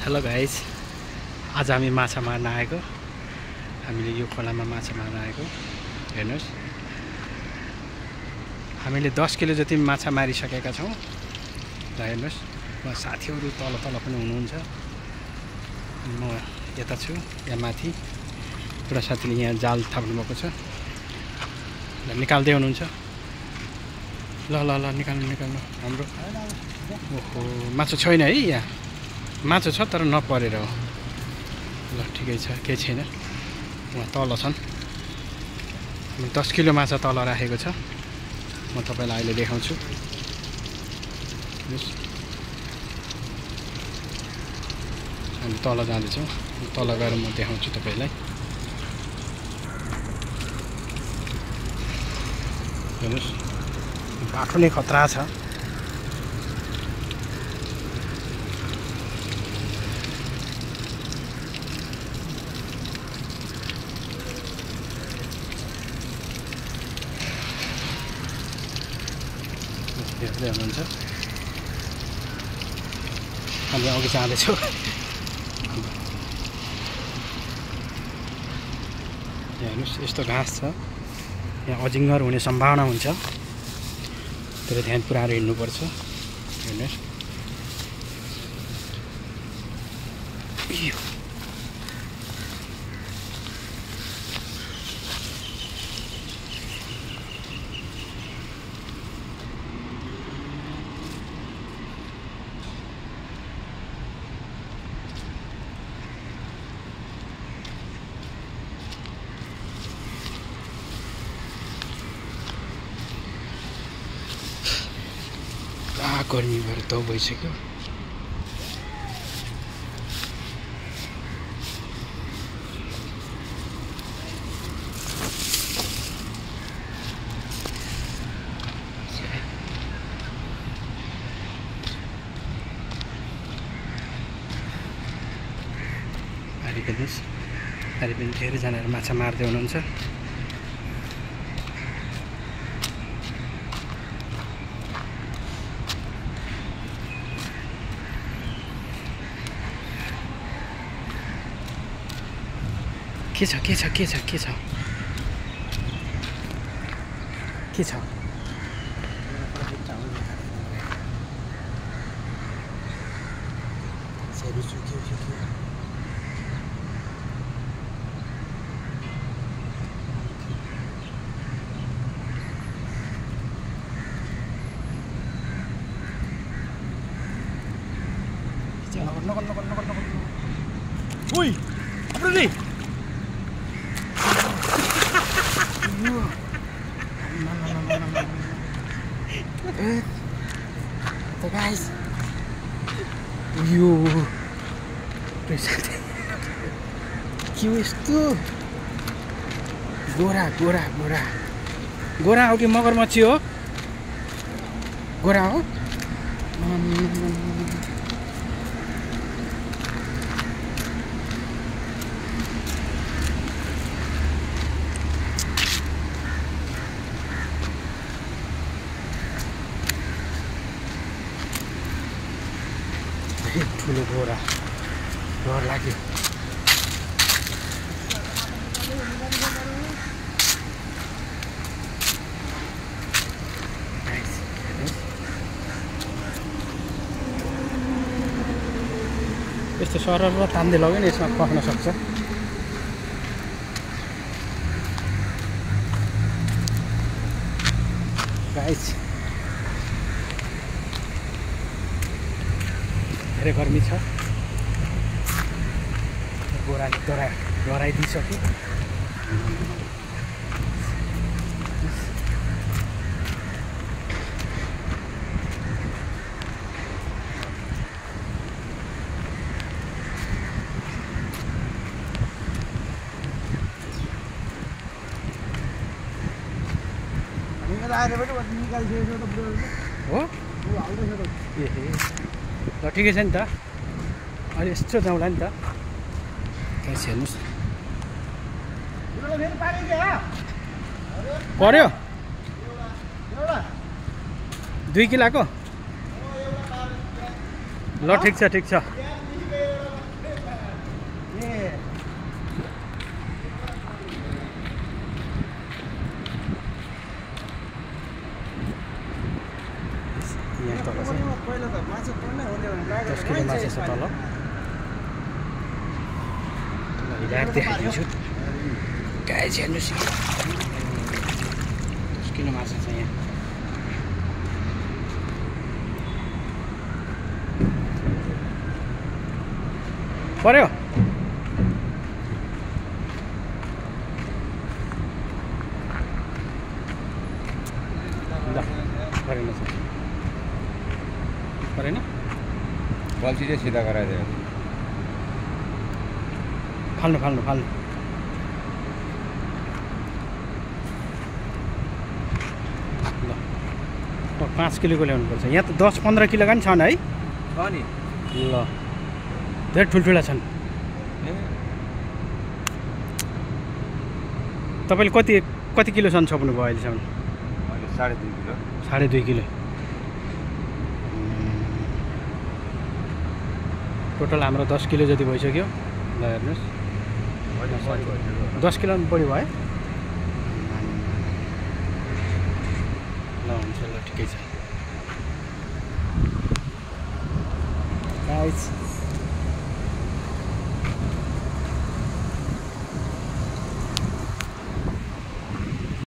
Hello guys, आज हामी माछा मार्न आएको। हामीले यो खोलामा माछा मार्न आएको। हेर्नुस्, हामीले 10 किलो जति माछा मारिसकेका छौँ। र हेर्नुस्, म साथीहरू तल पनि हुनुहुन्छ। म यता छु, यहाँ माथि एउटा साथीले यहाँ जाल थाप्नु भएको छ। ल निकाल्दै हुनुहुन्छ। ल ल ल निकाल्नु हाम्रो। ओहो, माछा छैन है यहाँ। माछा छ तर नपरेर हो। ल ठिकै छ, केही छैन। उहाँ तल छन्। 10 किलो माछा तल राखेको छ। म तपाईँलाई अहिले देखाउँछु। हामी तल जाँदैछौँ। तल गएर म देखाउँछु तपाईँलाई। हेर्नुहोस्, बाटो नै खतरा छ। हेर्दै हुनुहुन्छ। हामी अघि जाँदैछौँ। हेर्नुहोस्, यस्तो घाँस छ। यहाँ अजिङ्गर हुने सम्भावना हुन्छ, तर ध्यान पुऱ्याएर हिँड्नुपर्छ। हेर्नुहोस्, गर्मी भएर त भइसक्यो। अहिले पनि धेरैजनाहरू माछा मार्दै हुनुहुन्छ। के छ Uy, apa nih? So guys, क्यों यस्तो गोरा हो कि मगरमच्छी हो? गोरा हो? ठुलो गोरा, डर लाग्यो। यस्तो सरर र तान्दै लग्यो नि, यसमा पस्न सक्छ। गाइस, धेरै गर्मी छ। गोराले डराइदिइसक्यो। हो? ल ठिकै छ नि त। अहिले यस्तो जाउँला नि त। गाइस हेर्नुहोस्, पर्यो 2 किलोको। ल ठिक छ 10 किलो माछा छ तल हिलाएर देखाइदिन्छु गाइस हेर्नुहोस् 10 किलो माछा छ यहाँ पर्यो परेन बल्छी चाहिँ सिधा गराइदियो फाल्नु ल 5 किलोको ल्याउनुपर्छ यहाँ त 10-15 किलोका नि छन् है नि ल धेरै ठुल्ठुला छन् तपाईँले कति किलोसम्म छोप्नु भयो अहिलेसम्म 2.5 किलो 2.5 किलो टोटल हाम्रो 10 किलो जति भइसक्यो ल हेर्नुहोस् 10 किलो बढी भयो ल हुन्छ ल ठिकै छ गाइस